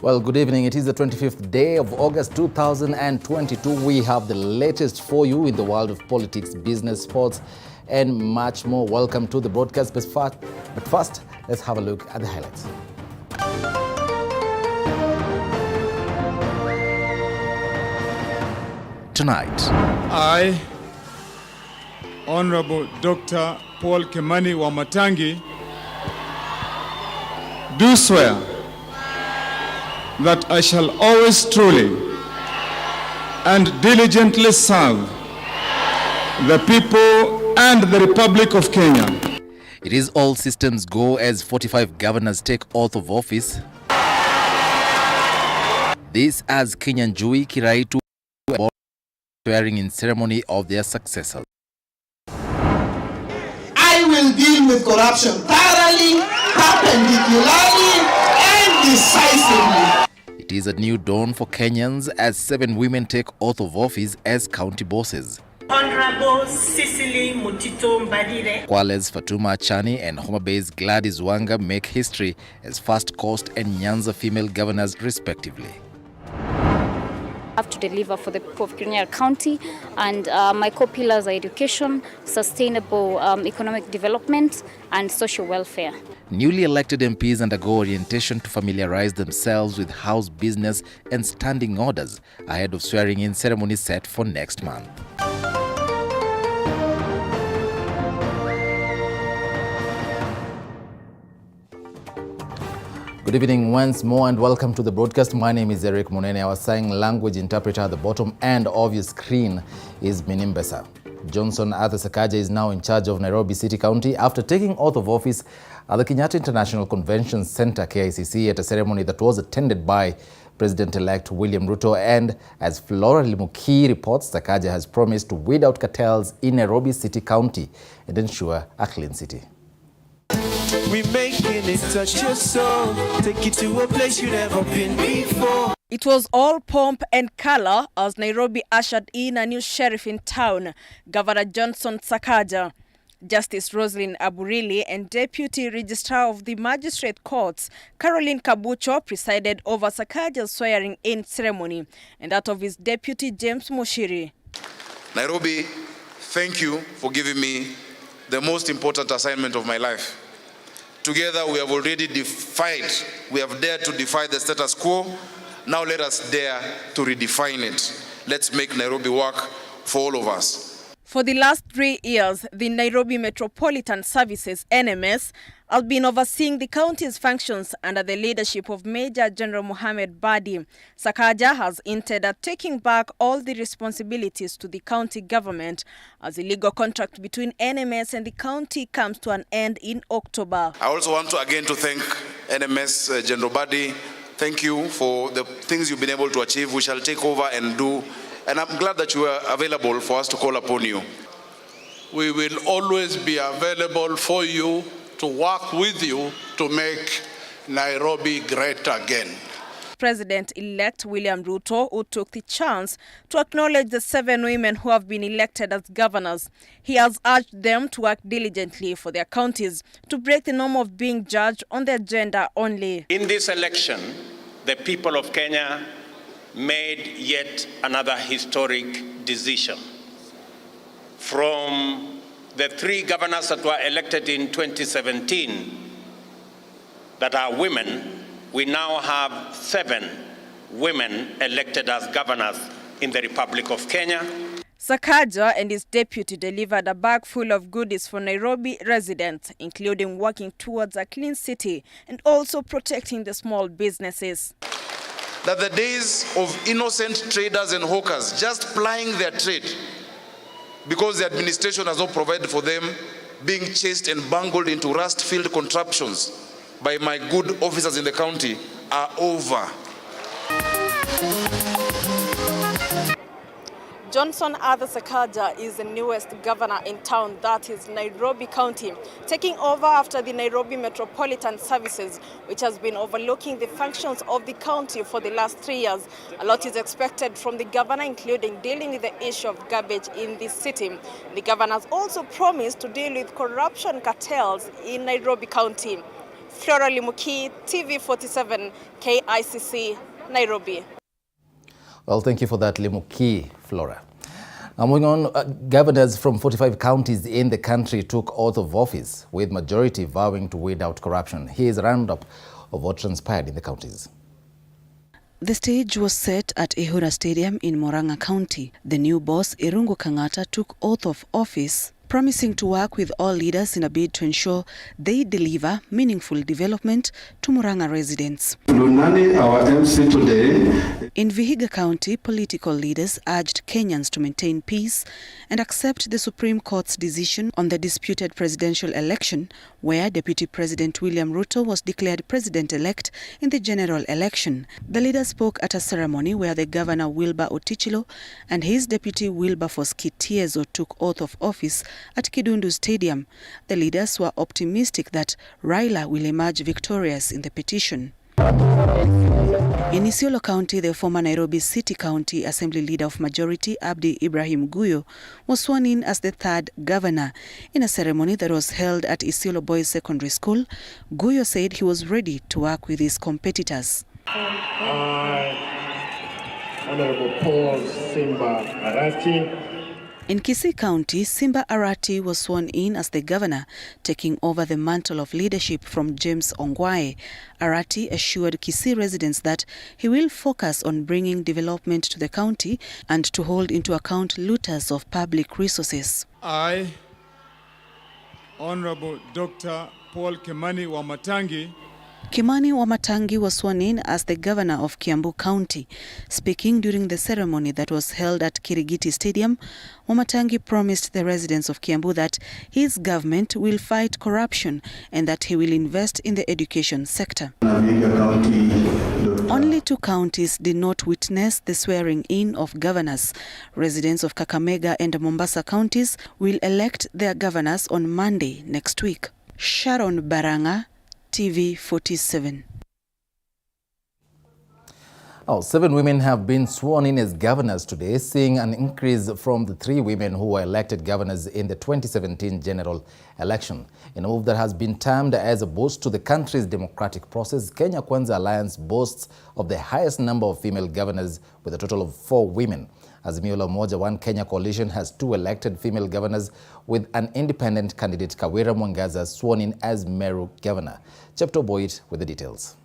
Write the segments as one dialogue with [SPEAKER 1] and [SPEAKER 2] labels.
[SPEAKER 1] Well, good evening. It is the 25th day of August 2022. We have the latest for you in the world of politics, business, sports, and much more. Welcome to the broadcast. But first, let's have a look at the highlights. Tonight,
[SPEAKER 2] I, Honorable Dr. Paul Kimani Wamatangi, do swear that I shall always truly and diligently serve the people and the Republic of Kenya.
[SPEAKER 1] It is all systems go as 45 governors take oath of office. This as Kinyanjui, Kiraitu Murungi swearing in ceremony of their successors.
[SPEAKER 3] I will deal with corruption thoroughly, perpendicularly, and decisively.
[SPEAKER 1] It is a new dawn for Kenyans as 7 women take oath of office as county bosses.
[SPEAKER 4] Honorable Cecily Mbarire,
[SPEAKER 1] Kwale's Fatuma Achani and Homabay's Gladys Wanga make history as First Coast and Nyanza female governors respectively.
[SPEAKER 5] I have to deliver for the people of Kirinyaga County, and my core pillars are education, sustainable economic development, and social welfare.
[SPEAKER 1] Newly elected MPs undergo orientation to familiarize themselves with house business and standing orders ahead of swearing-in ceremony set for next month. Good evening once more and welcome to the broadcast. My name is Eric Munene. Our sign language interpreter at the bottom end of your screen is Minimbesa. Johnson Arthur Sakaja is now in charge of Nairobi City County after taking oath of office at the Kenyatta International Convention Center, KICC, at a ceremony that was attended by President-elect William Ruto. And as Flora Limuki reports, Sakaja has promised to weed out cartels in Nairobi City County and ensure a clean city.
[SPEAKER 6] We making it touch your soul, take you to a place you've never been before.
[SPEAKER 7] It was all pomp and color as Nairobi ushered in a new sheriff in town, Governor Johnson Sakaja. Justice Roslyn Aburili and Deputy Registrar of the Magistrate Courts, Caroline Kabucho, presided over Sakaja's swearing-in ceremony and that of his deputy, James Mushiri.
[SPEAKER 8] Nairobi, thank you for giving me the most important assignment of my life. Together we have already we have dared to defy the status quo. Now let us dare to redefine it. Let's make Nairobi work for all of us.
[SPEAKER 7] For the last 3 years, the Nairobi Metropolitan Services, NMS, has been overseeing the county's functions under the leadership of Major General Mohammed Badi. Sakaja has hinted at taking back all the responsibilities to the county government as the legal contract between NMS and the county comes to an end in October.
[SPEAKER 8] I also want to again to thank NMS General Badi. Thank you for the things you've been able to achieve. We shall take over and do. And I'm glad that you are available for us to call upon you.
[SPEAKER 9] We will always be available for you, to work with you to make Nairobi great again.
[SPEAKER 7] President-elect William Ruto, who took the chance to acknowledge the 7 women who have been elected as governors. He has urged them to work diligently for their counties to break the norm of being judged on their gender only.
[SPEAKER 10] In this election, the people of Kenya made yet another historic decision. From the 3 governors that were elected in 2017 that are women, we now have 7 women elected as governors in the Republic of Kenya.
[SPEAKER 7] Sakaja and his deputy delivered a bag full of goodies for Nairobi residents, including working towards a clean city and also protecting the small businesses.
[SPEAKER 8] That the days of innocent traders and hawkers just plying their trade because the administration has not provided for them, being chased and bungled into rust-filled contraptions by my good officers in the county are over.
[SPEAKER 7] Johnson Arthur Sakaja is the newest governor in town, that is Nairobi County, taking over after the Nairobi Metropolitan Services, which has been overlooking the functions of the county for the last 3 years. A lot is expected from the governor, including dealing with the issue of garbage in the city. The governor has also promised to deal with corruption cartels in Nairobi County. Flora Limuki, TV47, KICC, Nairobi.
[SPEAKER 1] Well, thank you for that, Limuki, Flora. Moving on, governors from 45 counties in the country took oath of office, with majority vowing to weed out corruption. Here's a roundup of what transpired in the counties.
[SPEAKER 11] The stage was set at Ehura Stadium in Murang'a County. The new boss, Irungu Kang'ata, took oath of office, promising to work with all leaders in a bid to ensure they deliver meaningful development to Murang'a residents.
[SPEAKER 12] Lunani, our MC today.
[SPEAKER 11] In Vihiga County, political leaders urged Kenyans to maintain peace and accept the Supreme Court's decision on the disputed presidential election, where Deputy President William Ruto was declared president-elect in the general election. The leaders spoke at a ceremony where the Governor Wilbur Otichilo and his deputy Wilberforce Kitiezo took oath of office at Kidundu Stadium. The leaders were optimistic that Raila will emerge victorious in the petition. In Isiolo County, the former Nairobi City County Assembly Leader of Majority, Abdi Ibrahim Guyo, was sworn in as the third governor. In a ceremony that was held at Isiolo Boys Secondary School, Guyo said he was ready to work with his competitors.
[SPEAKER 12] Honorable Paul Simba Arati.
[SPEAKER 11] In Kisii County, Simba Arati was sworn in as the governor, taking over the mantle of leadership from James Ongwae. Arati assured Kisii residents that he will focus on bringing development to the county and to hold into account looters of public resources.
[SPEAKER 2] I, Honorable Dr. Paul Kimani Wamatangi,
[SPEAKER 11] Kimani Wamatangi was sworn in as the governor of Kiambu County. Speaking during the ceremony that was held at Kirigiti Stadium, Wamatangi promised the residents of Kiambu that his government will fight corruption and that he will invest in the education sector. Only 2 counties did not witness the swearing in of governors. Residents of Kakamega and Mombasa counties will elect their governors on Monday next week. Sharon Baranga, TV47.
[SPEAKER 1] 7 women have been sworn in as governors today, seeing an increase from the 3 women who were elected governors in the 2017 general election. In a move that has been termed as a boost to the country's democratic process, Kenya Kwanza Alliance boasts of the highest number of female governors with a total of 4 women. Azimio Umoja One Kenya coalition has 2 elected female governors, with an independent candidate, Kawira Mwangaza, sworn in as Meru governor. Chepto Boyd with the details.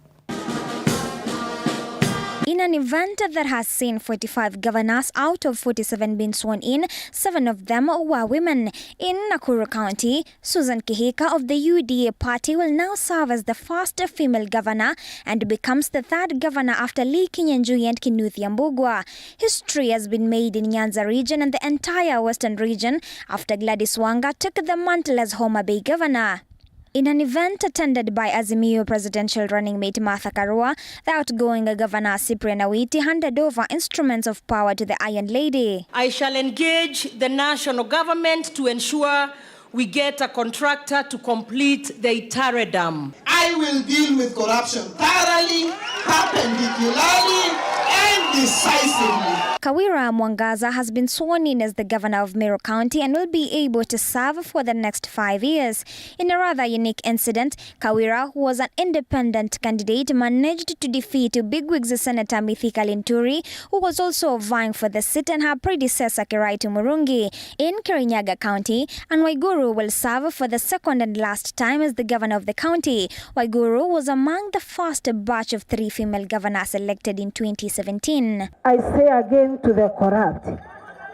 [SPEAKER 13] In an event that has seen 45 governors out of 47 being sworn in, 7 of them were women. In Nakuru County, Susan Kihika of the UDA party will now serve as the first female governor and becomes the 3rd governor after Lee Kinyanjui and Kinuthia Mbugua. History has been made in Nyanza region and the entire western region after Gladys Wanga took the mantle as Homabay governor. In an event attended by Azimio presidential running mate Martha Karua, the outgoing governor Cyprian Awiti handed over instruments of power to the Iron Lady.
[SPEAKER 4] I shall engage the national government to ensure we get a contractor to complete the Itare Dam.
[SPEAKER 3] I will deal with corruption thoroughly, perpendicularly, and decisively.
[SPEAKER 13] Kawira Mwangaza has been sworn in as the governor of Meru County and will be able to serve for the next 5 years. In a rather unique incident, Kawira, who was an independent candidate, managed to defeat bigwigs Senator Mithika Linturi, who was also vying for the seat, and her predecessor Kiraitu Murungi. In Kirinyaga County, Ann Waiguru will serve for the 2nd and last time as the governor of the county. Waiguru was among the first batch of 3 female governors elected in 2017.
[SPEAKER 14] I say again to the corrupt,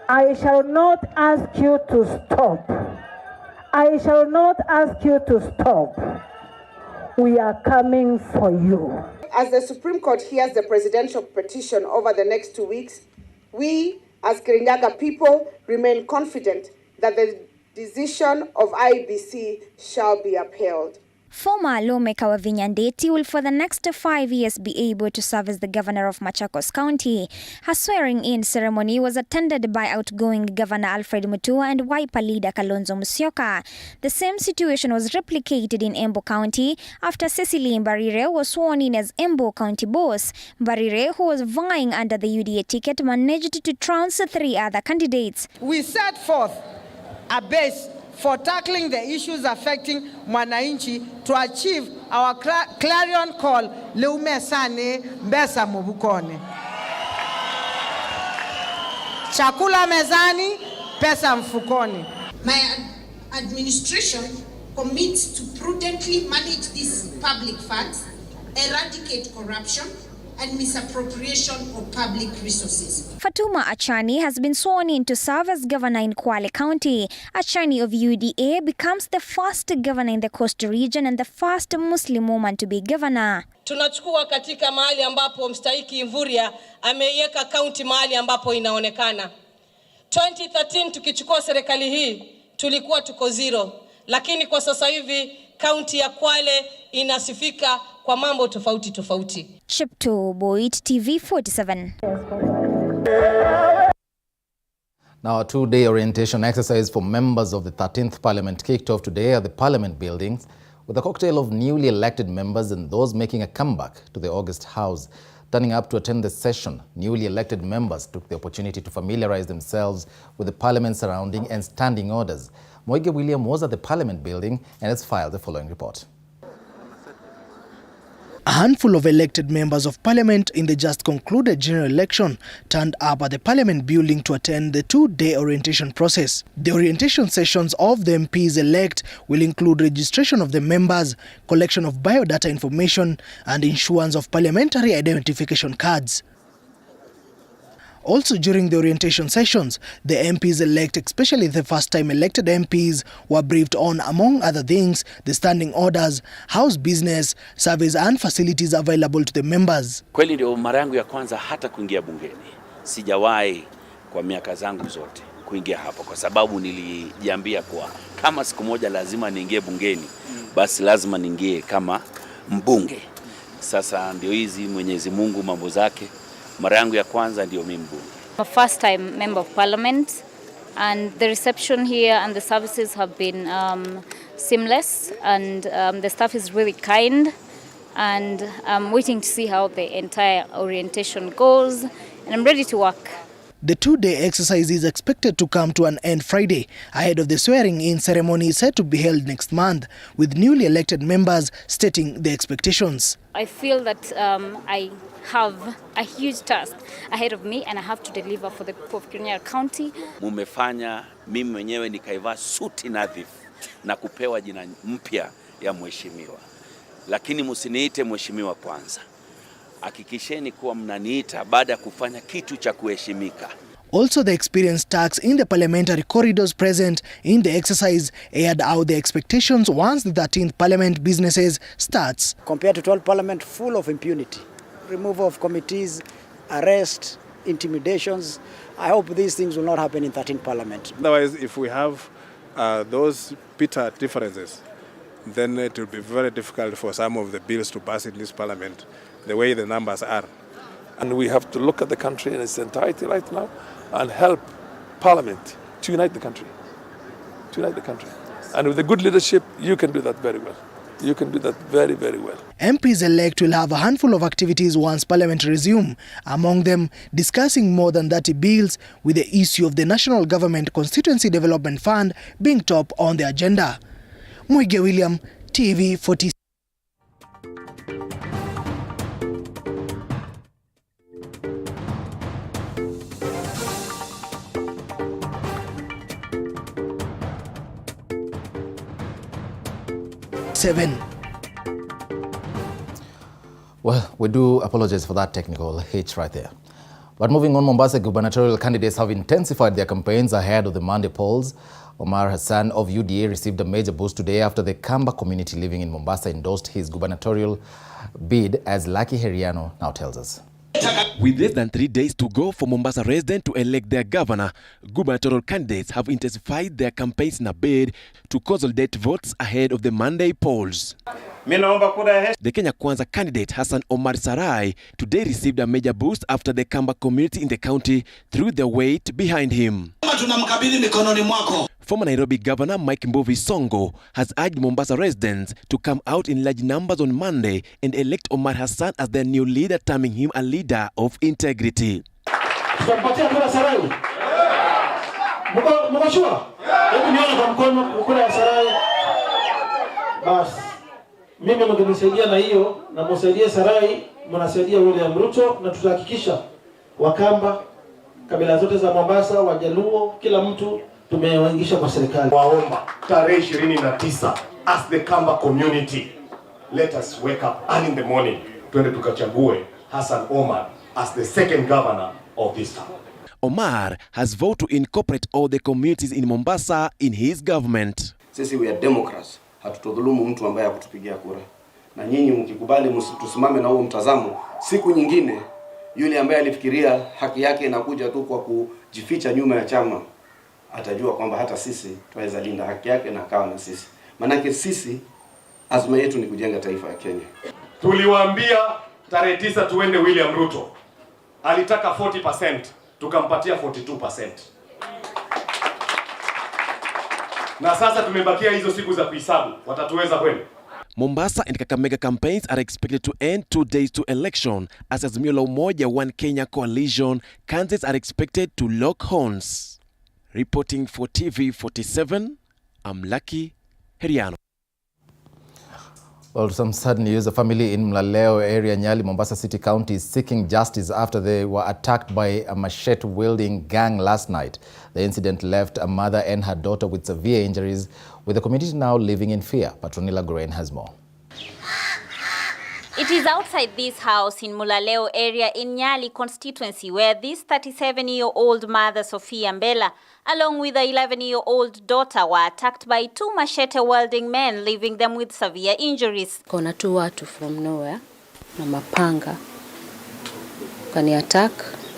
[SPEAKER 14] I shall not ask you to stop. I shall not ask you to stop. We are coming for you.
[SPEAKER 15] As the Supreme Court hears the presidential petition over the next 2 weeks, we as Kirinyaga people remain confident that the decision of IEBC shall be upheld.
[SPEAKER 13] Former lawmaker Wavinya Ndeti will for the next 5 years be able to serve as the governor of Machakos County. Her swearing-in ceremony was attended by outgoing Governor Alfred Mutua and Wiper leader Kalonzo Musyoka. The same situation was replicated in Embu County after Cecily Mbarire was sworn in as Embu County boss. Mbarire, who was vying under the UDA ticket, managed to trounce 3 other candidates.
[SPEAKER 16] We set forth a base for tackling the issues affecting mwananchi to achieve our clarion call, leume sane mbesa mubukone. Chakula mezani, pesa mfukoni.
[SPEAKER 17] My administration commits to prudently manage these public funds, eradicate corruption and misappropriation of public resources.
[SPEAKER 13] Fatuma Achani has been sworn in to serve as governor in Kwale County. Achani of UDA becomes the first governor in the coastal region and the first Muslim woman to be governor.
[SPEAKER 4] Tunachukua katika mahali ambapo mstahiki Mvurya ameiweka county mahali ambapo inaonekana. 2013 tukichukua serikali hii tulikuwa tuko zero, lakini kwa sasa hivi county ya Kwale inasifika kwa mambo tofauti tofauti.
[SPEAKER 13] Chipto Boyd, TV 47.
[SPEAKER 1] Now, a two-day orientation exercise for members of the 13th Parliament kicked off today at the Parliament buildings with a cocktail of newly elected members and those making a comeback to the August House. Turning up to attend the session, newly elected members took the opportunity to familiarize themselves with the Parliament surrounding and standing orders. Moige William was at the Parliament building and has filed the following report.
[SPEAKER 18] A handful of elected members of Parliament in the just concluded general election turned up at the Parliament building to attend the two-day orientation process. The orientation sessions of the MPs-elect will include registration of the members, collection of biodata information, and issuance of parliamentary identification cards. Also during the orientation sessions, the MPs-elect, especially the first-time elected MPs, were briefed on, among other things, the standing orders, house business, service and facilities available to the members.
[SPEAKER 19] Kweli ndio mara yangu ya kwanza hata kuingia bungeni. Sijawahi kwa miaka zangu zote kuingia hapo kwa sababu nilijiambia kwa kama siku moja lazima niingie bungeni, basi lazima niingie kama mbunge. Sasa ndio hizi Mwenyezi Mungu mambo zake. Mara yangu ya kwanza ndio mimi mbunge.
[SPEAKER 5] I'm a first time member of parliament and the reception here and the services have been seamless and the staff is really kind and I'm waiting to see how the entire orientation goes and I'm ready to work.
[SPEAKER 18] The two-day exercise is expected to come to an end Friday, ahead of the swearing-in ceremony set to be held next month, with newly elected members stating their expectations.
[SPEAKER 5] I feel that I have a huge task ahead of me and I have to deliver for the people of Kirinyaga County.
[SPEAKER 19] Mumefanya mimi mwenyewe nikaivaa suti nadhifu na kupewa jina mpya ya mheshimiwa. Lakini msiniite mheshimiwa kwanza. Hakikisheni kuwa mnaniita baada ya kufanya kitu cha kuheshimika.
[SPEAKER 18] Also, the experienced tax in the parliamentary corridors present in the exercise aired out their expectations once the 13th Parliament businesses starts.
[SPEAKER 20] Compared to 12th Parliament, full of impunity, removal of committees, arrest, intimidations. I hope these things will not happen in 13th Parliament.
[SPEAKER 21] Otherwise, if we have those bitter differences, then it will be very difficult for some of the bills to pass in this Parliament, the way the numbers are.
[SPEAKER 22] And we have to look at the country in its entirety right now and help Parliament to unite the country. To unite the country. And with the good leadership, you can do that very well. You can do that very, very well.
[SPEAKER 18] MPs-elect will have a handful of activities once Parliament resume, among them discussing more than 30 bills, with the issue of the National Government Constituency Development Fund being top on the agenda. Moige William, TV 47.
[SPEAKER 1] Well, we do apologize for that technical hitch right there. But moving on, Mombasa gubernatorial candidates have intensified their campaigns ahead of the Monday polls. Omar Hassan of UDA received a major boost today after the Kamba community living in Mombasa endorsed his gubernatorial bid, as Lucky Heriano now tells us.
[SPEAKER 23] With less than 3 days to go for Mombasa residents to elect their governor, gubernatorial candidates have intensified their campaigns in a bid to consolidate votes ahead of the Monday polls. The Kenya Kwanza candidate Hassan Omar Sarai today received a major boost after the Kamba community in the county threw their weight behind him. Former Nairobi Governor Mike Mbovi Songo has urged Mombasa residents to come out in large numbers on Monday and elect Omar Hassan as their new leader, terming him a leader of integrity.
[SPEAKER 6] Mko shua? Hebu nione kwa mkono kura ya Sarai. Basi mimi mngenisaidia na hiyo, na msaidie Sarai, mnasaidia William Ruto, na tutahakikisha Wakamba, kabila zote za Mombasa, Wajaluo, kila mtu tumewaingisha kwa serikali.
[SPEAKER 9] Waomba tarehe 29 as the Kamba community, let us wake up early in the morning, twende tukachague Hassan Omar as the second governor of this town.
[SPEAKER 23] Omar has vowed to incorporate all the communities in Mombasa in his government.
[SPEAKER 10] Sisi we are Democrats, hatutodhulumu mtu ambaye hakutupigia kura. Na nyinyi mkikubali tusimame na huo mtazamo, siku nyingine yule ambaye alifikiria haki yake inakuja tu kwa kujificha nyuma ya chama, atajua kwamba hata sisi tunaweza linda haki yake na kawa na sisi. Manake sisi azma yetu ni kujenga taifa ya Kenya.
[SPEAKER 9] Tuliwaambia tarehe 9 tuende William Ruto. Alitaka 40%, tukampatia 42%. Na sasa tumebakia hizo siku za kuhesabu. Watatuweza kweli?
[SPEAKER 23] Mombasa and Kakamega campaigns are expected to end 2 days to election as Azimio la Umoja One Kenya coalition candidates are expected to lock horns. Reporting for TV47, I'm Lucky Heriano.
[SPEAKER 1] Well, some sad news. A family in Mlaleo area, Nyali, Mombasa City County is seeking justice after they were attacked by a machete-wielding gang last night. The incident left a mother and her daughter with severe injuries, with the community now living in fear. Patronila Gorain has more.
[SPEAKER 24] It is outside this house in Mulaleo area in Nyali constituency where this 37-year-old mother, Sophia Mbela, along with a 11-year-old daughter, were attacked by 2 machete-wielding men, leaving them with severe injuries.
[SPEAKER 25] Kuna 2 watu from nowhere na mapanga kani attack.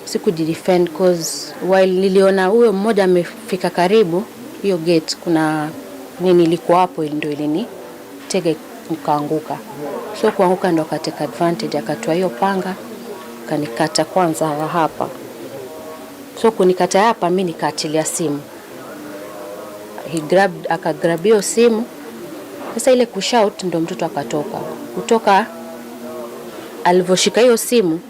[SPEAKER 25] Sikujidefend cause while niliona huyo mmoja amefika karibu hiyo gate, kuna nini ilikuwa hapo ndio ilini tege nikaanguka. So kuanguka ndo akateka advantage, akatoa hiyo panga kanikata kwanza hapa. So kunikata hapa mimi nikaachilia simu. Akagrab hiyo simu. Sasa ile kushout ndo mtoto akatoka. Kutoka alivoshika hiyo simu,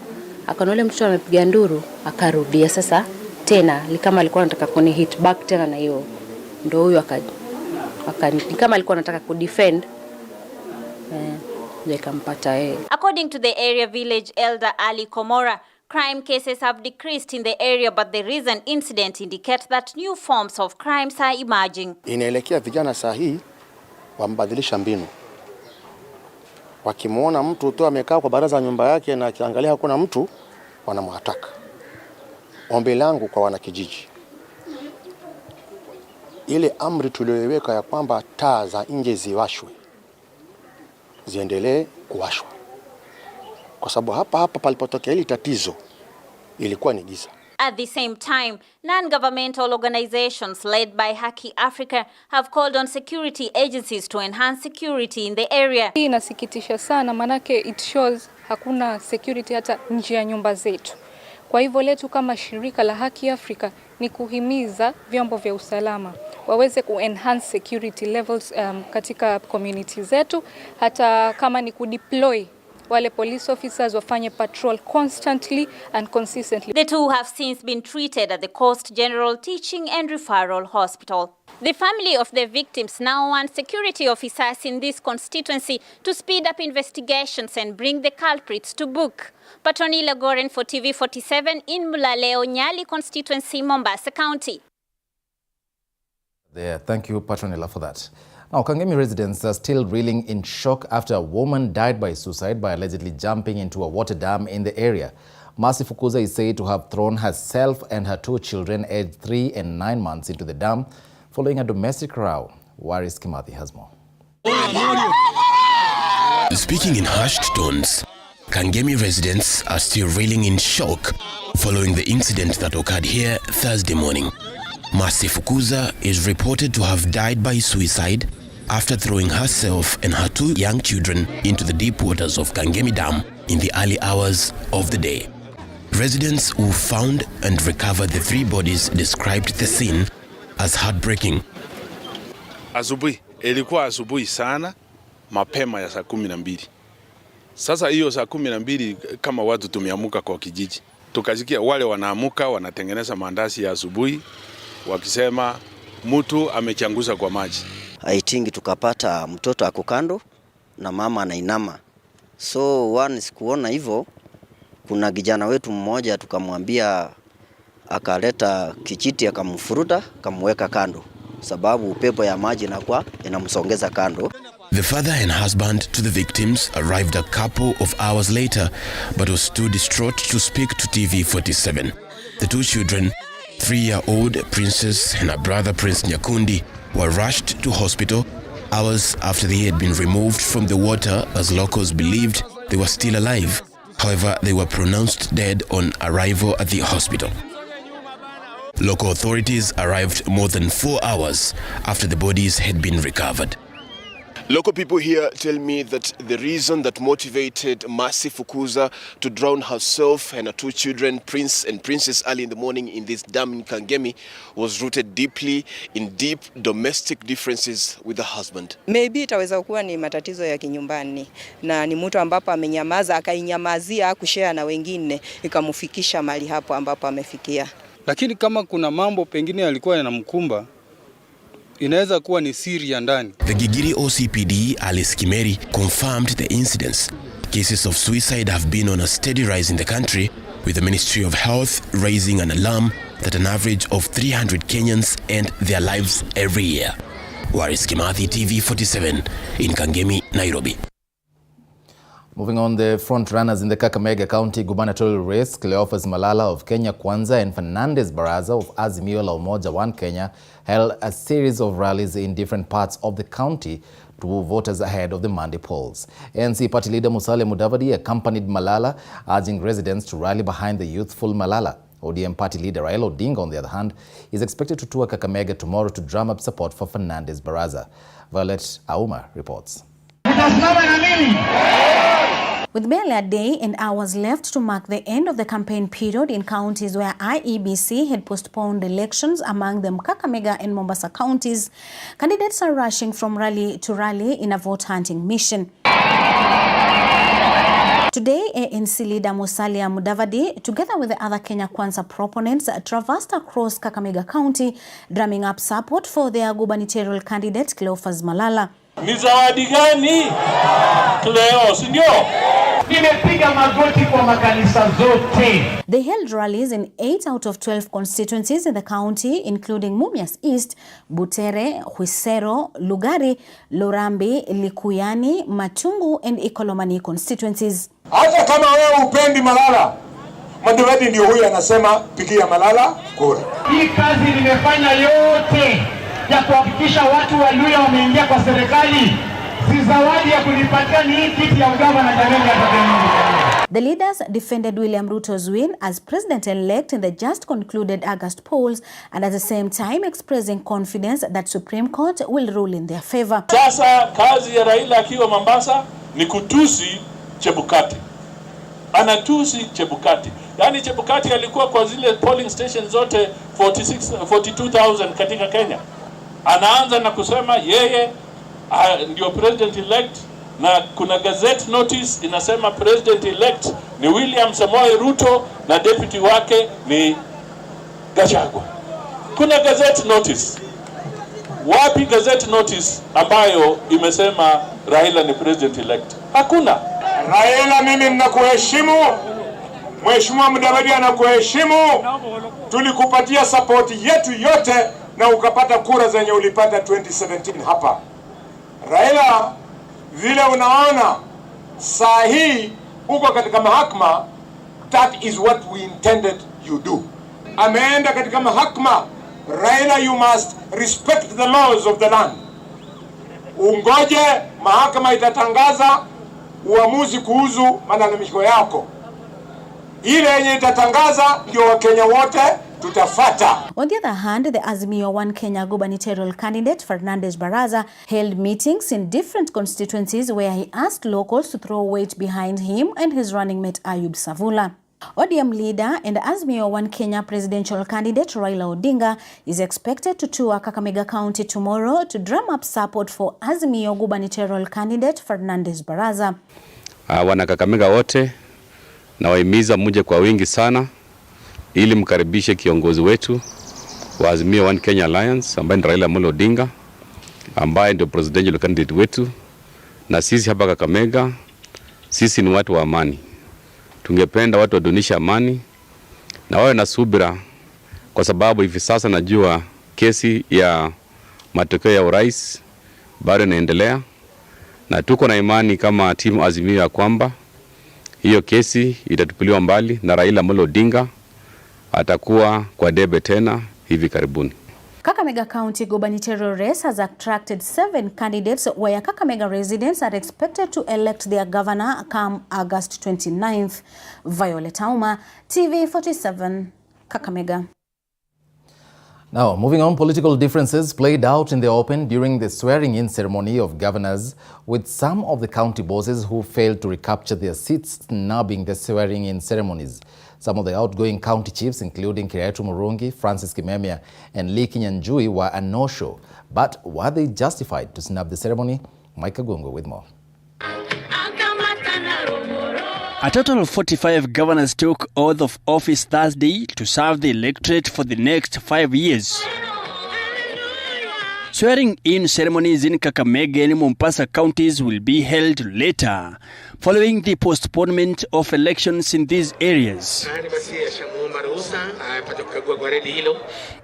[SPEAKER 25] akaona yule mtoto amepiga nduru, akarudia sasa tena kama alikuwa anataka kuni hit back tena, na hiyo ndo huyo kama alikuwa anataka kudefend.
[SPEAKER 24] According to the area village elder Ali Komora, crime cases have decreased in the area, but the recent incident indicates that new forms of crimes are emerging.
[SPEAKER 26] Inaelekea vijana sahihi wambadilisha mbinu. Wakimuona mtu tu amekaa kwa baraza nyumba yake na akiangalia hakuna mtu, wanamwataka. Ombi langu kwa wanakijiji, ile amri tuliyoweka ya kwamba taa za nje ziwashwe, ziendelee kuwashwa. Kwa sababu hapa palipotokea hili tatizo ilikuwa ni giza.
[SPEAKER 24] At the same time, non-governmental organizations led by Haki Africa have called on security agencies to enhance security in the area.
[SPEAKER 27] Hii inasikitisha sana, manake it shows hakuna security hata nje ya nyumba zetu. Kwa hivyo letu kama shirika la Haki Africa ni kuhimiza vyombo vya usalama waweze ku-enhance security levels katika community zetu, hata kama ni kudeploy wale police officers wafanye patrol constantly and consistently.
[SPEAKER 24] The 2 have since been treated at the Coast General Teaching and Referral Hospital. The family of the victims now want security officers in this constituency to speed up investigations and bring the culprits to book. Patronila Goren for TV47 in Mulaleo, Nyali constituency, Mombasa County.
[SPEAKER 1] There, thank you, Patronila, for that. Now, Kangemi residents are still reeling in shock after a woman died by suicide by allegedly jumping into a water dam in the area. Mercy Fukuza is said to have thrown herself and her 2 children aged 3 and 9 months into the dam following a domestic row. Waris Kimathi has more.
[SPEAKER 28] Speaking in hushed tones, Kangemi residents are still reeling in shock following the incident that occurred here Thursday morning. Mercy Fukuza is reported to have died by suicide after throwing herself and her 2 young children into the deep waters of Kangemi Dam in the early hours of the day. Residents who found and recovered the 3 bodies described the scene as heartbreaking.
[SPEAKER 22] Asubuhi, ilikuwa asubuhi sana, mapema ya saa 12. Sasa hiyo saa 12 kama watu tumeamuka kwa kijiji. Tukasikia wale wanaamuka wanatengeneza mandazi ya asubuhi.
[SPEAKER 2] wakisema mtu amechanguza kwa maji.
[SPEAKER 3] Aitingi tukapata mtoto ako kando na mama anainama. So once kuona hivyo, kuna kijana wetu mmoja tukamwambia, akaleta kijiti akamfuruta akamweka kando sababu upepo ya maji inakuwa inamsongeza kando.
[SPEAKER 28] The father and husband to the victims arrived a couple of hours later, but was too distraught to speak to TV47. The two children, 3-year-old Princess and her brother Prince Nyakundi, were rushed to hospital hours after they had been removed from the water as locals believed they were still alive. However, they were pronounced dead on arrival at the hospital. Local authorities arrived more than 4 hours after the bodies had been recovered.
[SPEAKER 7] Local people here tell me that the reason that motivated Mercy Fukuza to drown herself and her two children, Prince and Princess, early in the morning in this dam in Kangemi was rooted deeply in deep domestic differences with her husband.
[SPEAKER 8] Maybe itaweza kuwa ni matatizo ya kinyumbani na ni mtu ambapo amenyamaza akainyamazia kushare na wengine ikamfikisha mali hapo ambapo amefikia.
[SPEAKER 11] Lakini kama kuna mambo pengine yalikuwa yanamkumba, inaweza kuwa ni siri ya ndani.
[SPEAKER 28] The Gigiri OCPD Alice Kimeri confirmed the incidents. Cases of suicide have been on a steady rise in the country, with the Ministry of Health raising an alarm that an average of 300 Kenyans end their lives every year. Waris Kimathi, TV47 in Kangemi, Nairobi.
[SPEAKER 1] Moving on, the front runners in the Kakamega County gubernatorial race, Cleophas Malala of Kenya Kwanza and Fernandez Baraza of Azimio la Umoja One Kenya, held a series of rallies in different parts of the county to woo voters ahead of the Monday polls. ANC party leader Musalia Mudavadi accompanied Malala, urging residents to rally behind the youthful Malala. ODM party leader Raila Odinga, on the other hand, is expected to tour Kakamega tomorrow to drum up support for Fernandez Baraza. Violet Auma reports.
[SPEAKER 12] With barely a day and hours left to mark the end of the campaign period in counties where IEBC had postponed elections, among them Kakamega and Mombasa counties, candidates are rushing from rally to rally in a vote-hunting mission. Today, ANC leader Musalia Mudavadi, together with the other Kenya Kwanza proponents, traversed across Kakamega County, drumming up support for their gubernatorial candidate Cleophas Malala.
[SPEAKER 14] Ni zawadi gani? Cleo, sindio? Nimepiga magoti kwa makanisa zote.
[SPEAKER 12] They held rallies in 8 out of 12 constituencies in the county, including Mumias East, Butere, Huisero, Lugari, Lurambi, Likuyani, Matungu and Ikolomani constituencies.
[SPEAKER 14] Hata kama wewe upendi Malala, Mudavadi ndio huyu anasema pigia Malala kura. Hii kazi nimefanya yote ya kuhakikisha watu wa Luya wameingia kwa serikali. Si zawadi ya kulipatia ni hii kiti ya ugavana jameni ya Kakamega.
[SPEAKER 12] The leaders defended William Ruto's win as president-elect in the just concluded August polls, and at the same time expressing confidence that Supreme Court will rule in their favor.
[SPEAKER 14] Sasa kazi ya Raila akiwa Mombasa ni kutusi Chebukati. Anatusi Chebukati. Yani Chebukati alikuwa kwa zile polling stations zote 42,000 katika Kenya. Anaanza na kusema yeye ndio president elect, na kuna gazette notice inasema president elect ni William Samoei Ruto na deputy wake ni Gachagua. Kuna gazette notice. Wapi gazette notice ambayo imesema Raila ni president elect? Hakuna. Raila, mimi ninakuheshimu. Mheshimiwa Mudavadi anakuheshimu. Tulikupatia support yetu yote na ukapata kura zenye ulipata 2017 hapa. Raila, vile unaona saa hii uko katika mahakama, that is what we intended you do. Ameenda katika mahakama. Raila, you must respect the laws of the land. Ungoje mahakama itatangaza uamuzi kuhusu malalamiko yako. Ile yenye itatangaza ndio Wakenya wote tutafata.
[SPEAKER 12] On the other hand, the Azimio One Kenya gubernatorial candidate Fernandez Baraza held meetings in different constituencies where he asked locals to throw weight behind him and his running mate Ayub Savula. ODM leader and Azimio One Kenya presidential candidate Raila Odinga is expected to tour Kakamega County tomorrow to drum up support for Azimio gubernatorial candidate Fernandez Baraza.
[SPEAKER 15] Wana Kakamega wote na wahimiza muje kwa wingi sana ili mkaribishe kiongozi wetu wa Azimio One Kenya Alliance ambaye ni Raila Amolo Odinga ambaye ndio presidential candidate wetu, na sisi hapa Kakamega sisi ni watu wa amani. Tungependa watu wadunisha amani na wawe na subira, kwa sababu hivi sasa najua kesi ya matokeo ya urais bado inaendelea, na tuko na imani kama timu Azimio ya kwamba hiyo kesi itatupiliwa mbali na Raila Amolo Odinga atakuwa kwa debe tena hivi karibuni.
[SPEAKER 12] Kakamega County gubernatorial race has attracted 7 candidates where Kakamega residents are expected to elect their governor come August 29th. Violet Auma, TV47, Kakamega.
[SPEAKER 1] Now, moving on, political differences played out in the open during the swearing-in ceremony of governors, with some of the county bosses who failed to recapture their seats snubbing the swearing-in ceremonies. Some of the outgoing county chiefs, including Kiraitu Murungi, Francis Kimemia, and Lee Kinyanjui, were a no-show. But were they justified to snub the ceremony? Mike Gungo with more.
[SPEAKER 4] A total of 45 governors took oath of office Thursday to serve the electorate for the next 5 years. Swearing-in ceremonies in Kakamega and Mombasa counties will be held later, following the postponement of elections in these areas.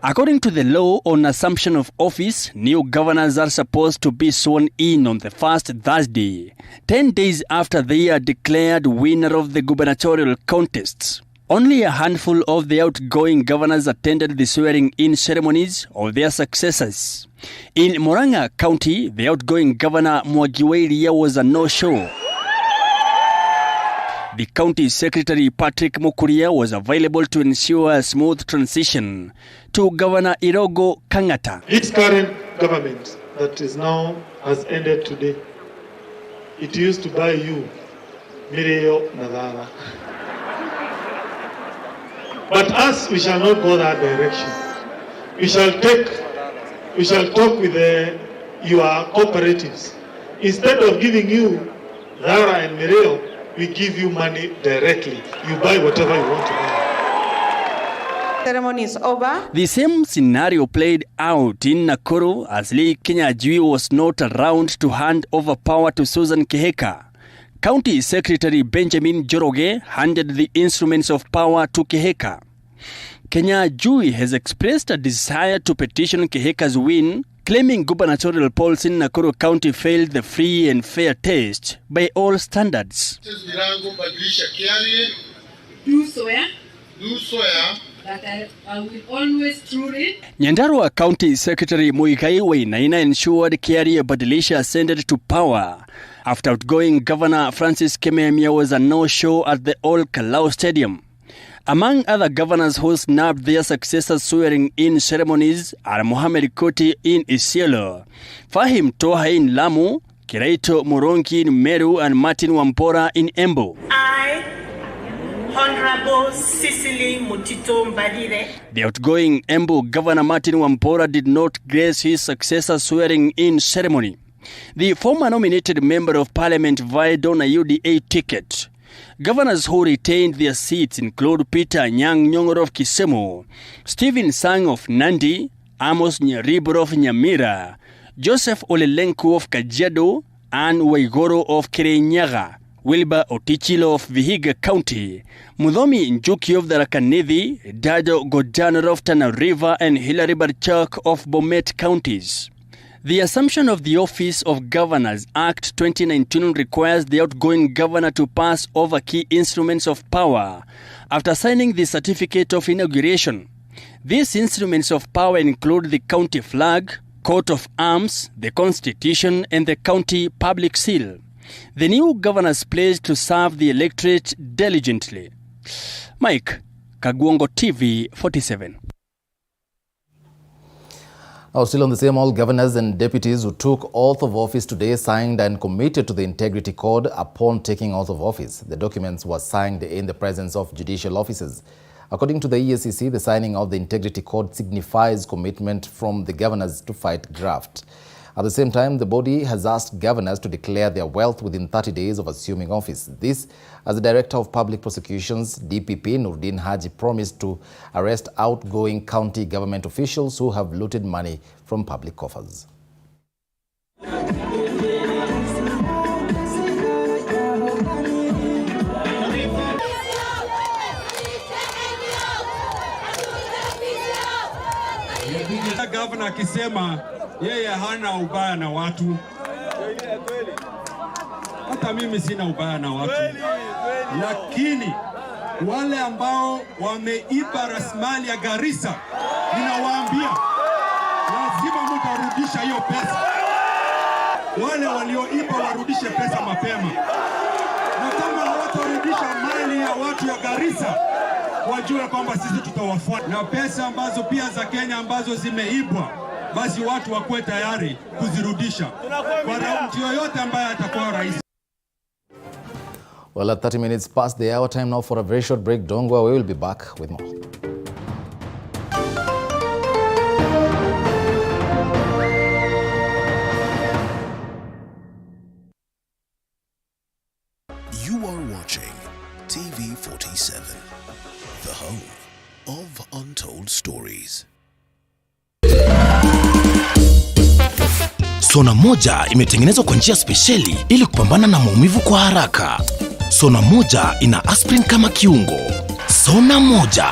[SPEAKER 4] According to the law on assumption of office, new governors are supposed to be sworn in on the first Thursday, 10 days after they are declared winner of the gubernatorial contests. Only a handful of the outgoing governors attended the swearing-in ceremonies of their successors. In Murang'a County, the outgoing governor Wavinya was a no-show. The county secretary Patrick Mukuria was available to ensure a smooth transition to Governor Irogo Kangata.
[SPEAKER 5] Its current government that is now has ended today. It used to buy you Mireyo Nadara. But us, we shall not go that direction. We shall talk with your cooperatives. Instead of giving you Zara and Mireyo, we give you money directly. You buy whatever you want to buy.
[SPEAKER 13] Ceremony is over.
[SPEAKER 4] The same scenario played out in Nakuru as Lee Kinyanjui was not around to hand over power to Susan Kihika. County Secretary Benjamin Joroge handed the instruments of power to Kihika. Kinyanjui has expressed a desire to petition Kihika's win, claiming gubernatorial polls in Nakuru County failed the free and fair test by all standards.
[SPEAKER 13] Do swear that I will always truly.
[SPEAKER 4] Nyandarua County Secretary Muigai Wainaina ensured Kiarie Badilisha ascended to power after outgoing Governor Francis Kimemia was a no-show at the Old Kalau Stadium. Among other governors who snubbed their successors swearing-in ceremonies are Mohamed Koti in Isiolo, Fahim Toha in Lamu, Kiraitu Murungi in Meru, and Martin Wampora in Embu.
[SPEAKER 13] I, Honorable Cecily Mbarire.
[SPEAKER 4] The outgoing Embu Governor Martin Wampora did not grace his successor swearing-in ceremony. The former nominated member of parliament vied on a UDA ticket. Governors who retained their seats include Peter Anyang' Nyong'o of Kisumu, Stephen Sang of Nandi, Amos Nyaribor of Nyamira, Joseph Olelenku of Kajiado, Ann Waiguru of Kirinyaga, Wilbur Otichilo of Vihiga County, Mudhomi Njuki of the Rakanithi, Dado Godano of Tana River, and Hilary Barchak of Bomet counties. The Assumption of the Office of Governors Act 2019 requires the outgoing governor to pass over key instruments of power after signing the certificate of inauguration. These instruments of power include the county flag, coat of arms, the constitution, and the county public seal. The new governors pledged to serve the electorate diligently. Mike Kagwongo, TV 47.
[SPEAKER 1] Now, still on the same, all governors and deputies who took oath of office today signed and committed to the Integrity Code upon taking oath of office. The documents were signed in the presence of judicial officers. According to the EACC, the signing of the Integrity Code signifies commitment from the governors to fight graft. At the same time, the body has asked governors to declare their wealth within 30 days of assuming office. This, as the Director of Public Prosecutions, DPP Nurdin Haji, promised to arrest outgoing county government officials who have looted money from public coffers.
[SPEAKER 6] Gavana akisema yeye hana ubaya na watu. Hata mimi sina ubaya na watu. Lakini wale ambao wameiba rasilimali ya Garissa, ninawaambia lazima mtarudisha hiyo pesa. Wale walioiba warudishe pesa mapema. Na kama hawatarudisha mali ya watu ya Garissa, wajue kwamba sisi tutawafuata. Na pesa ambazo pia za Kenya ambazo zimeibwa, basi watu wakuwe tayari kuzirudisha kwa mtu yoyote ambaye atakuwa rais.
[SPEAKER 1] Well, at 30 minutes past the hour, time now for a very short break. Don't go away, we'll be back with more.
[SPEAKER 28] You are watching TV 47, the home of untold stories.
[SPEAKER 10] Sona moja imetengenezwa kwa njia spesheli ili kupambana na maumivu kwa haraka. Sona moja ina aspirin kama kiungo. Sona moja,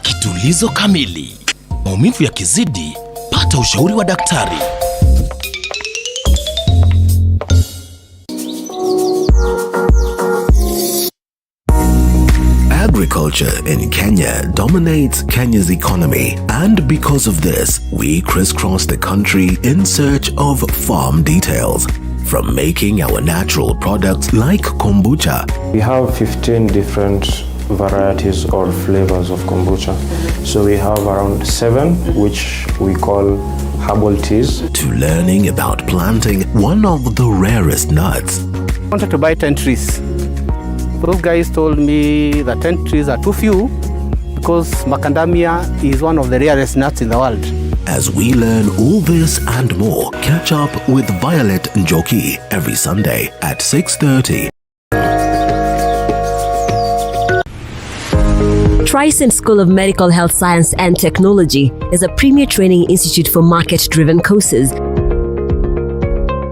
[SPEAKER 10] kitulizo kamili. Maumivu yakizidi, pata ushauri wa daktari.
[SPEAKER 28] Agriculture in Kenya dominates Kenya's economy, and because of this, we crisscross the country in search of farm details. From making our natural products like kombucha.
[SPEAKER 16] We have 15 different varieties or flavors of kombucha. So we have around 7 which we call herbal teas.
[SPEAKER 28] To learning about planting one of the rarest nuts.
[SPEAKER 17] I wanted to buy 10 trees. Those guys told me that 10 trees are too few because macadamia is one of the rarest nuts in the world.
[SPEAKER 28] As we learn all this and more, catch up with Violet Njoki every Sunday at 6:30.
[SPEAKER 18] Trison School of Medical Health Science and Technology is a premier training institute for market-driven courses.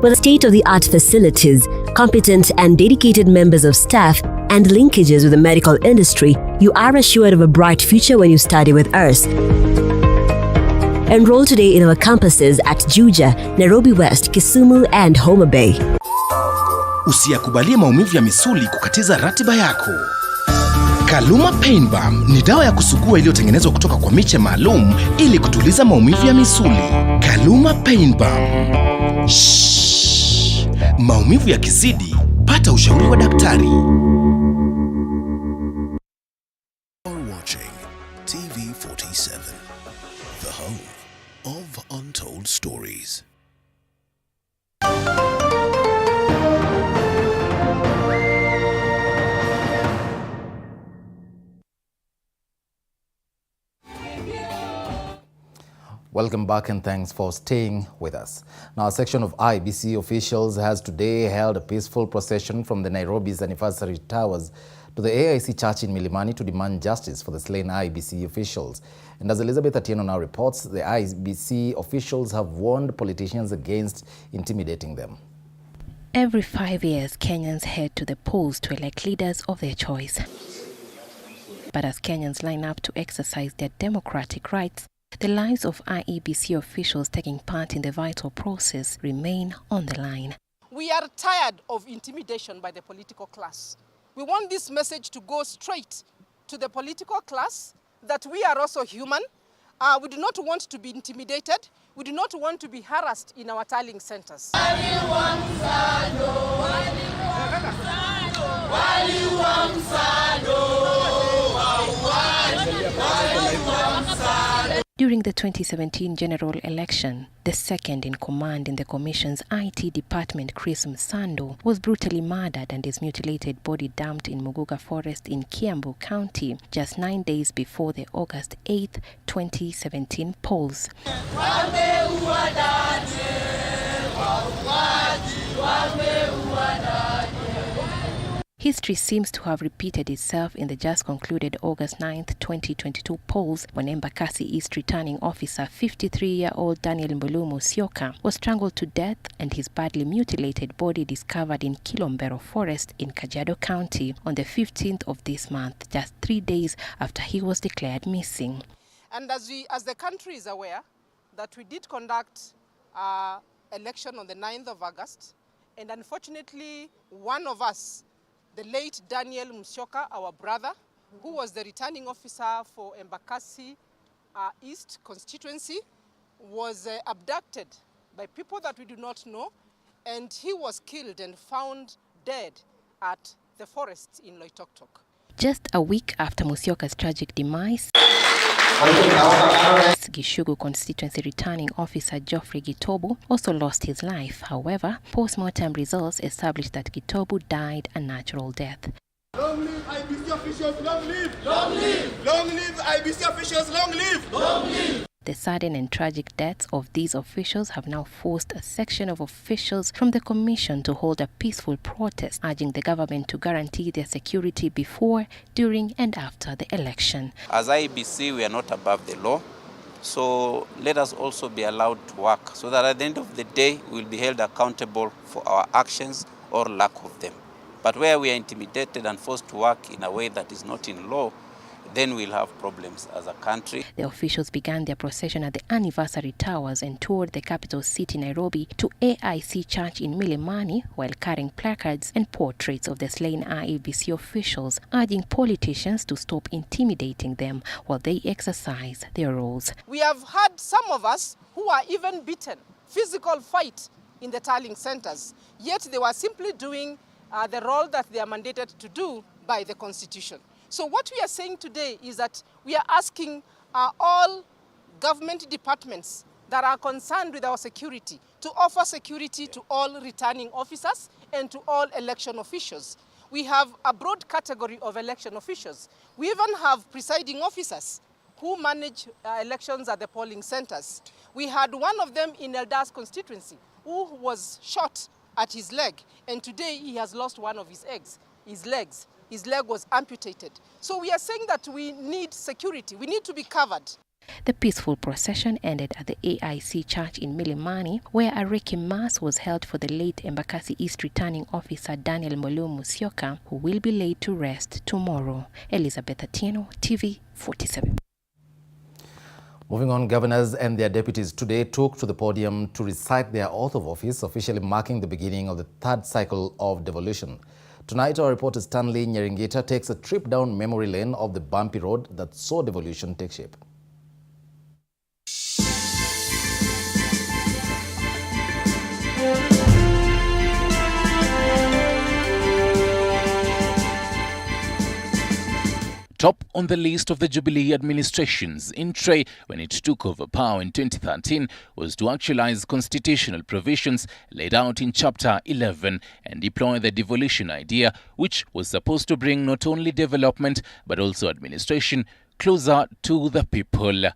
[SPEAKER 18] With state-of-the-art facilities, competent and dedicated members of staff, and linkages with the medical industry, you are assured of a bright future when you study with us. Enroll today in our campuses at Juja, Nairobi West, Kisumu, and Homabay.
[SPEAKER 10] Usiyakubalie maumivu ya misuli kukatiza ratiba yako. Kaluma Pain Balm ni dawa ya kusugua iliyotengenezwa kutoka kwa miche maalum ili kutuliza maumivu ya misuli. Kaluma Pain Balm. Shhh. Maumivu yakizidi, pata ushauri wa daktari.
[SPEAKER 28] Watching TV 47, the home of untold stories.
[SPEAKER 1] Welcome back and thanks for staying with us. Now, a section of IEBC officials has today held a peaceful procession from the Nairobi's anniversary towers to the AIC Church in Milimani to demand justice for the slain IEBC officials. And as Elizabeth Atieno now reports, the IEBC officials have warned politicians against intimidating them.
[SPEAKER 19] Every 5 years, Kenyans head to the polls to elect leaders of their choice. But as Kenyans line up to exercise their democratic rights, the lives of IEBC officials taking part in the vital process remain on the line.
[SPEAKER 20] We are tired of intimidation by the political class. We want this message to go straight to the political class that we are also human. We do not want to be intimidated. We do not want to be harassed in our tallying centers.
[SPEAKER 19] During the 2017 general election, the second in command in the Commission's IT department, Chris Msando, was brutally murdered and his mutilated body dumped in Muguga Forest in Kiambu County just 9 days before the August 8, 2017 polls. History seems to have repeated itself in the just concluded August 9th, 2022 polls when Embakasi East returning officer 53-year-old Daniel Mbulu Musyoka was strangled to death and his badly mutilated body discovered in Kilombero Forest in Kajiado County on the 15th of this month, just 3 days after he was declared missing.
[SPEAKER 20] And as the country is aware that we did conduct election on the 9th of August, and unfortunately one of us, the late Daniel Musyoka, our brother, who was the returning officer for Embakasi East constituency, was abducted by people that we do not know, and he was killed and found dead at the forest in Loitoktok.
[SPEAKER 19] Just a week after Musyoka's tragic demise, Gishugu constituency returning officer Geoffrey Gitobu also lost his life. However, post-mortem results established that Gitobu died a natural death.
[SPEAKER 9] Long live IEBC officials, long live! Long live! Long live IEBC officials, long live! Long live!
[SPEAKER 19] The sudden and tragic deaths of these officials have now forced a section of officials from the commission to hold a peaceful protest, urging the government to guarantee their security before, during and after the election.
[SPEAKER 21] As IEBC, we are not above the law, so let us also be allowed to work so that at the end of the day, we will be held accountable for our actions or lack of them. But where we are intimidated and forced to work in a way that is not in law, then we'll have problems as a country.
[SPEAKER 19] The officials began their procession at the anniversary towers and toured the capital city, Nairobi, to AIC Church in Milimani while carrying placards and portraits of the slain IEBC officials, urging politicians to stop intimidating them while they exercise their roles.
[SPEAKER 20] We have had some of us who are even beaten, physical fight in the tallying centers, yet they were simply doing the role that they are mandated to do by the Constitution. So what we are saying today is that we are asking all government departments that are concerned with our security to offer security to all returning officers and to all election officials. We have a broad category of election officials. We even have presiding officers who manage elections at the polling centers. We had one of them in Eldas constituency who was shot at his leg, and today he has lost one of his legs. His leg was amputated. So we are saying that we need security. We need to be covered.
[SPEAKER 19] The peaceful procession ended at the AIC Church in Milimani, where a Requiem Mass was held for the late Embakasi East returning officer Daniel Mbulu Musyoka, who will be laid to rest tomorrow. Elizabeth Atieno, TV 47.
[SPEAKER 1] Moving on, governors and their deputies today took to the podium to recite their oath of office, officially marking the beginning of the third cycle of devolution. Tonight, our reporter Stanley Nyeringita takes a trip down memory lane of the bumpy road that saw devolution take shape.
[SPEAKER 22] Top on the list of the Jubilee administration's entry when it took over power in 2013 was to actualize constitutional provisions laid out in Chapter 11 and deploy the devolution idea, which was supposed to bring not only development but also administration closer to the people.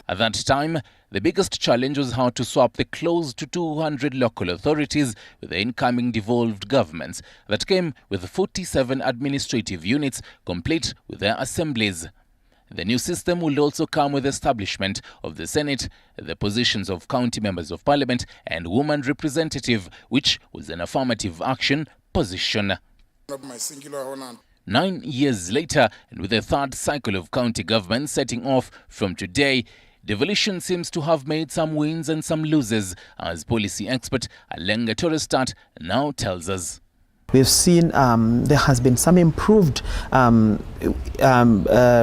[SPEAKER 22] At that time, the biggest challenge was how to swap the close to 200 local authorities with the incoming devolved governments that came with 47 administrative units complete with their assemblies. The new system will also come with the establishment of the Senate, the positions of county members of parliament and woman representative, which was an affirmative action position. 9 years later, and with the third cycle of county government setting off from today, devolution seems to have made some wins and some losses, as policy expert Alenga Torestat now tells us.
[SPEAKER 23] We've seen there has been some improved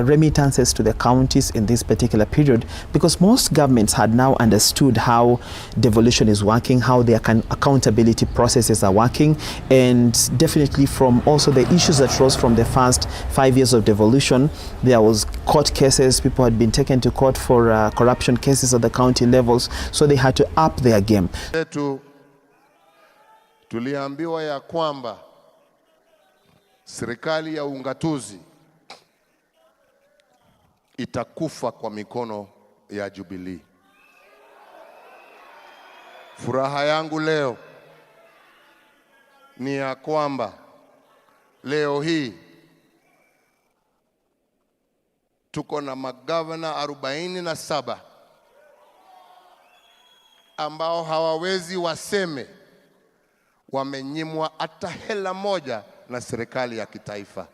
[SPEAKER 23] remittances to the counties in this particular period, because most governments had now understood how devolution is working, how their accountability processes are working, and definitely from also the issues that rose from the first 5 years of devolution. There was court cases, people had been taken to court for corruption cases at the county levels, so they had to up their game.
[SPEAKER 24] Tuliambiwa ya kwamba serikali ya ungatuzi itakufa kwa mikono ya Jubilee. Furaha yangu leo ni ya kwamba leo hii tuko na magavana 47 ambao hawawezi waseme wamenyimwa hata hela moja na serikali ya kitaifa.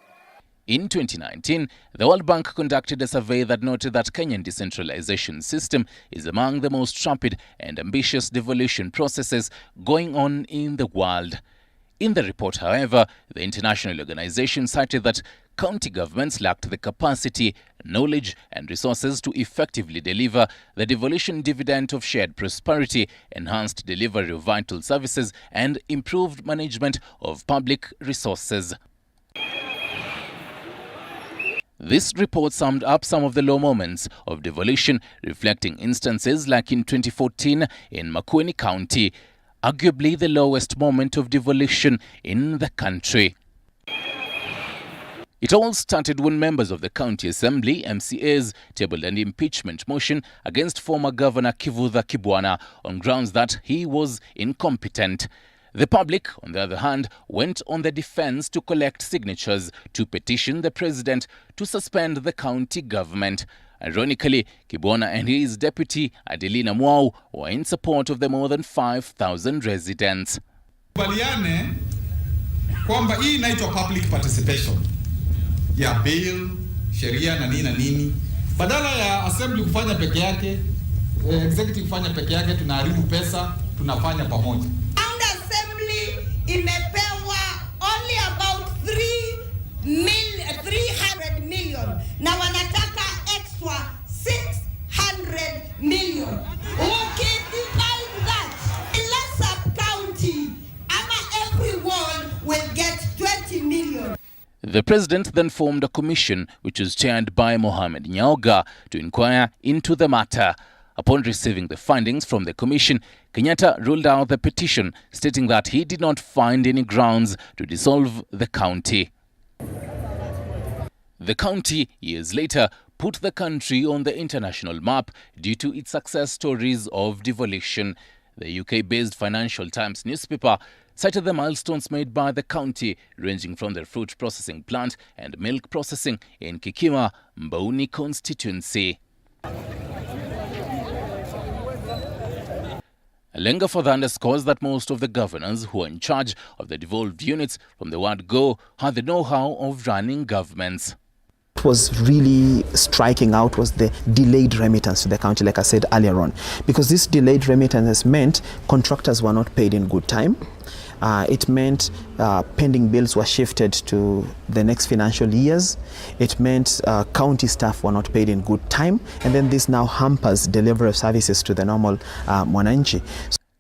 [SPEAKER 22] In 2019, the World Bank conducted a survey that noted that Kenyan decentralization system is among the most rapid and ambitious devolution processes going on in the world. In the report, however, the international organization cited that county governments lacked the capacity, knowledge and resources to effectively deliver the devolution dividend of shared prosperity, enhanced delivery of vital services and improved management of public resources. This report summed up some of the low moments of devolution, reflecting instances like in 2014 in Makueni County, arguably the lowest moment of devolution in the country. It all started when members of the County Assembly, MCAs, tabled an impeachment motion against former Governor Kibwana on grounds that he was incompetent. The public, on the other hand, went on the defense to collect signatures to petition the president to suspend the county government. Ironically, Kibwana and his deputy, Adelina Mwau, were in support of the more than 5,000 residents.
[SPEAKER 6] Kubaliane kwamba hii inaitwa public participation ya bill, sheria na nini. Badala ya assembly kufanya peke yake, executive kufanya peke yake, tunaharibu pesa, tunafanya pamoja.
[SPEAKER 2] Imepewa only about 300 million na wanataka extra 600 million. Okay, divide that. Let's sub-county, everyone will get 20 million.
[SPEAKER 22] The president then formed a commission which was chaired by Mohamed Nyaoga to inquire into the matter. Upon receiving the findings from the commission, Kenyatta ruled out the petition, stating that he did not find any grounds to dissolve the county. The county, years later, put the country on the international map due to its success stories of devolution. The UK-based Financial Times newspaper cited the milestones made by the county, ranging from the fruit processing plant and milk processing in Kikima, Mboni constituency. Lenga further underscores that most of the governors who are in charge of the devolved units from the word go had the know-how of running governments.
[SPEAKER 23] What was really striking out was the delayed remittance to the county, like I said earlier on, because this delayed remittance meant contractors were not paid in good time. It meant pending bills were shifted to the next financial years. It meant county staff were not paid in good time. And then this now hampers delivery of services to the normal mwananchi.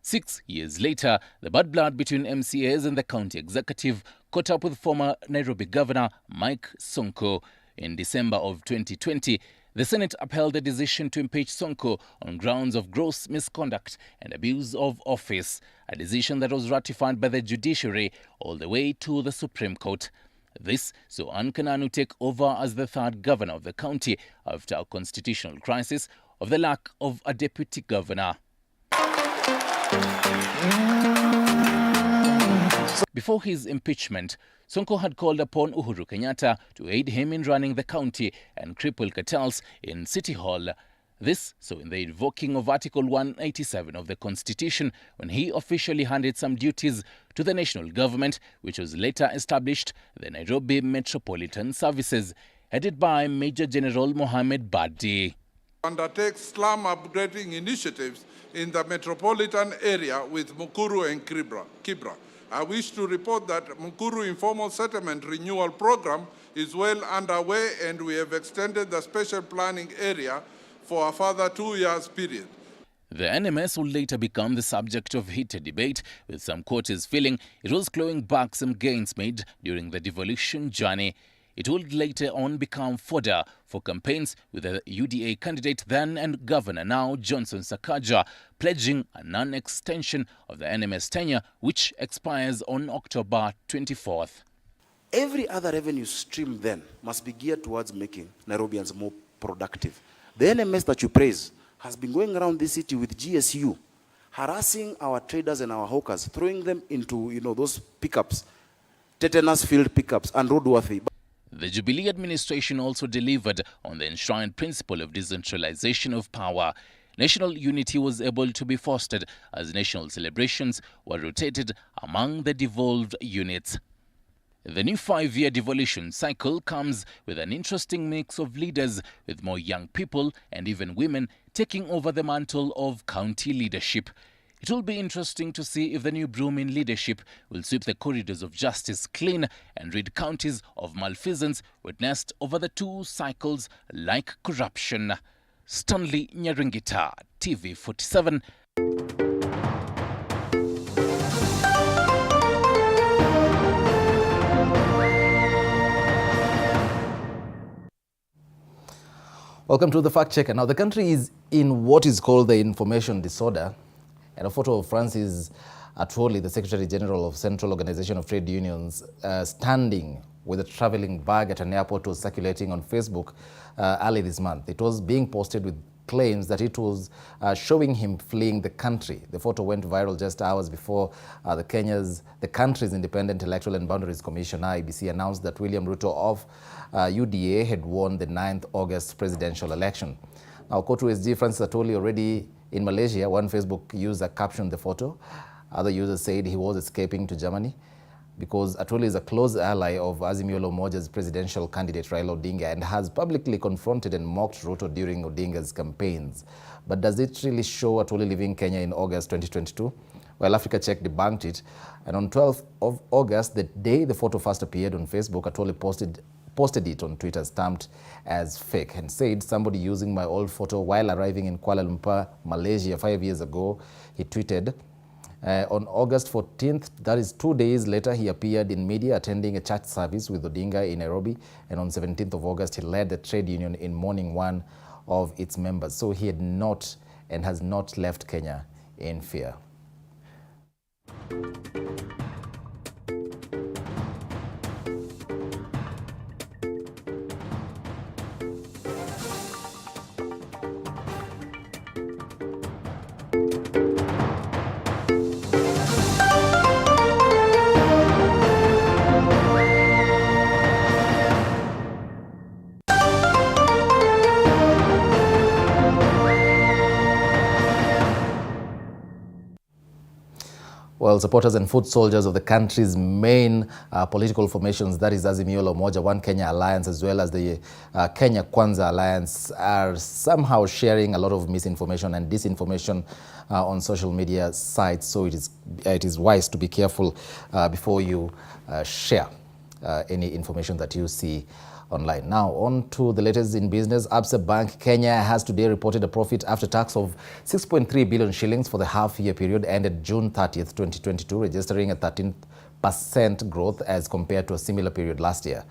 [SPEAKER 22] 6 years later, the bad blood between MCAs and the county executive caught up with former Nairobi Governor Mike Sonko. In December of 2020, the Senate upheld the decision to impeach Sonko on grounds of gross misconduct and abuse of office, a decision that was ratified by the judiciary all the way to the Supreme Court. This saw Ann Kananu take over as the third governor of the county after a constitutional crisis of the lack of a deputy governor. Before his impeachment, Sonko had called upon Uhuru Kenyatta to aid him in running the county and cripple cartels in City Hall. This so in the invoking of Article 187 of the Constitution when he officially handed some duties to the national government, which was later established the Nairobi Metropolitan Services, headed by Major General Mohamed Badi.
[SPEAKER 3] Undertake slum upgrading initiatives in the metropolitan area with Mukuru and Kibra. I wish to report that Mukuru Informal Settlement Renewal Program is well underway and we have extended the special planning area for a further 2 years period.
[SPEAKER 22] The NMS would later become the subject of heated debate, with some quarters feeling it was clawing back some gains made during the devolution journey. It would later on become fodder for campaigns, with the UDA candidate then and governor now Johnson Sakaja pledging a non-extension of the NMS tenure, which expires on October 24th.
[SPEAKER 7] Every other revenue stream then must be geared towards making Nairobians more productive. The NMS that you praise has been going around this city with GSU, harassing our traders and our hawkers, throwing them into, those pickups, tetanus-filled pickups, unroadworthy.
[SPEAKER 22] The Jubilee administration also delivered on the enshrined principle of decentralization of power. National unity was able to be fostered as national celebrations were rotated among the devolved units. The new 5-year devolution cycle comes with an interesting mix of leaders, with more young people and even women taking over the mantle of county leadership. It will be interesting to see if the new broom in leadership will sweep the corridors of justice clean and rid counties of malfeasance witnessed over the 2 cycles like corruption. Stanley Nyaringita, TV47.
[SPEAKER 1] Welcome to the Fact Checker. Now, the country is in what is called the information disorder. And a photo of Francis Atwoli, the Secretary General of Central Organization of Trade Unions, standing with a traveling bag at an airport was circulating on Facebook early this month. It was being posted with claims that it was showing him fleeing the country. The photo went viral just hours before the country's Independent Electoral and Boundaries Commission, IEBC, announced that William Ruto of UDA had won the 9th August presidential election. Now, Kotu SG Francis Atwoli already in Malaysia. One Facebook user captioned the photo. Other users said he was escaping to Germany because Atwoli is a close ally of Azimio Umoja's presidential candidate Raila Odinga and has publicly confronted and mocked Ruto during Odinga's campaigns. But does it really show Atwoli leaving Kenya in August 2022? Well, Africa Check debunked it. And on 12th of August, the day the photo first appeared on Facebook, Atwoli posted it on Twitter stamped as fake and said, "Somebody using my old photo while arriving in Kuala Lumpur, Malaysia 5 years ago." He tweeted. On August 14th, that is 2 days later, he appeared in media attending a church service with Odinga in Nairobi. And on 17th of August, he led the trade union in mourning one of its members. So he had not and has not left Kenya in fear. Well, supporters and foot soldiers of the country's main political formations, that is Azimio, Umoja, One Kenya Alliance, as well as the Kenya Kwanza Alliance, are somehow sharing a lot of misinformation and disinformation on social media sites. So it is wise to be careful before you share any information that you see online. Now, on to the latest in business. Absa Bank Kenya has today reported a profit after tax of 6.3 billion shillings for the half-year period ended June 30th, 2022, registering a 13% growth as compared to a similar period last year.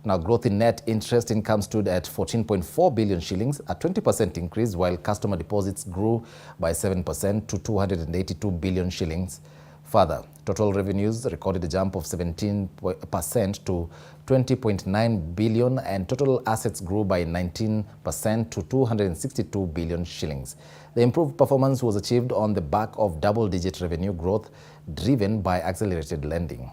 [SPEAKER 1] Now, growth in net interest income stood at 14.4 billion shillings, a 20% increase, while customer deposits grew by 7% to 282 billion shillings. Further, total revenues recorded a jump of 17% to 20.9 billion, and total assets grew by 19% to 262 billion shillings. The improved performance was achieved on the back of double-digit revenue growth driven by accelerated lending.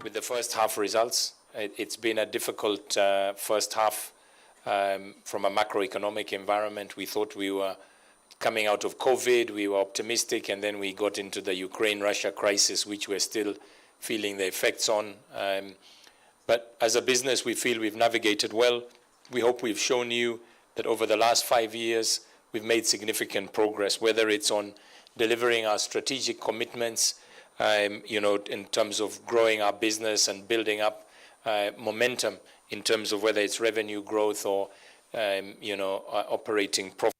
[SPEAKER 8] With the first half results, it's been a difficult first half from a macroeconomic environment. We thought we were coming out of COVID, we were optimistic, and then we got into the Ukraine-Russia crisis, which we're still feeling the effects on. But as a business, we feel we've navigated well. We hope we've shown you that over the last 5 years, we've made significant progress, whether it's on delivering our strategic commitments, in terms of growing our business and building up momentum in terms of whether it's revenue growth or, operating profit.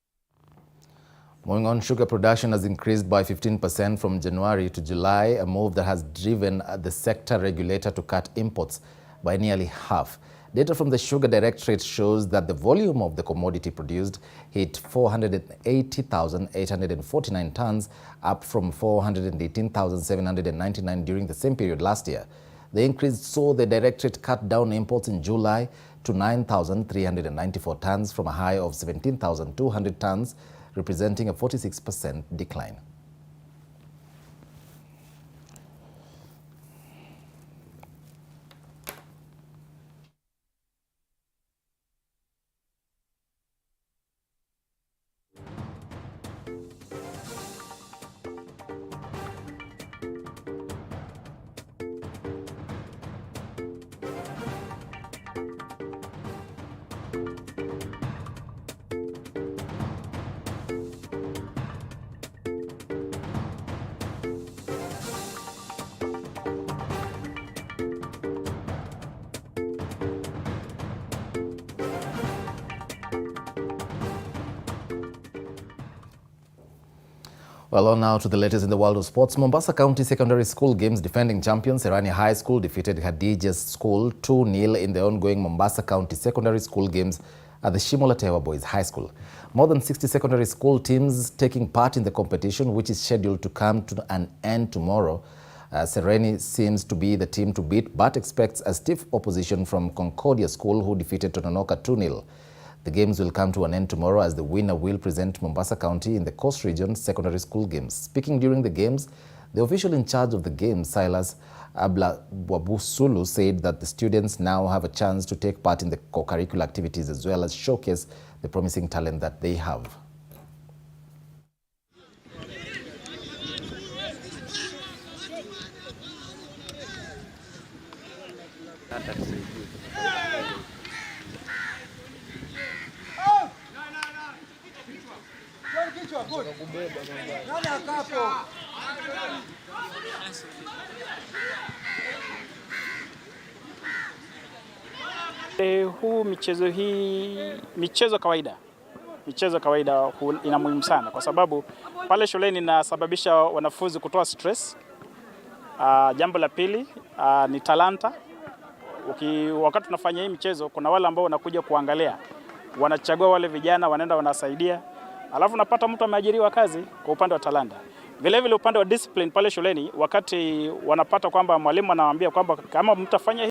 [SPEAKER 1] Moving on, sugar production has increased by 15% from January to July, a move that has driven the sector regulator to cut imports by nearly half. Data from the Sugar Directorate shows that the volume of the commodity produced hit 480,849 tons, up from 418,799 during the same period last year. The increase saw the Directorate cut down imports in July to 9,394 tons from a high of 17,200 tons, representing a 46% decline. Well, on now to the latest in the world of sports. Mombasa County Secondary School Games defending champions Serani High School defeated Khadija's School 2-0 in the ongoing Mombasa County Secondary School Games at the Shimolatewa Boys High School. More than 60 secondary school teams taking part in the competition, which is scheduled to come to an end tomorrow. Sereni seems to be the team to beat, but expects a stiff opposition from Concordia School, who defeated Tononoka 2-0. The games will come to an end tomorrow as the winner will present Mombasa County in the Coast Region Secondary School Games. Speaking during the games, the official in charge of the games, Silas Abla-Wabusulu, said that the students now have a chance to take part in the co-curricular activities as well as showcase the promising talent that they have.
[SPEAKER 5] Huu michezo kawaida ina muhimu sana kwa sababu pale shuleni inasababisha wanafunzi kutoa stress. Jambo la pili ni talanta. Wakati tunafanya hii michezo kuna wale ambao wanakuja kuangalia, wanachagua wale vijana, wanaenda wanasaidia, alafu napata mtu ameajiriwa kazi kwa upande wa talanta. Vile vile upande wa discipline pale shuleni, wakati wanapata kwamba mwalimu anawaambia kwamba kama mtafanya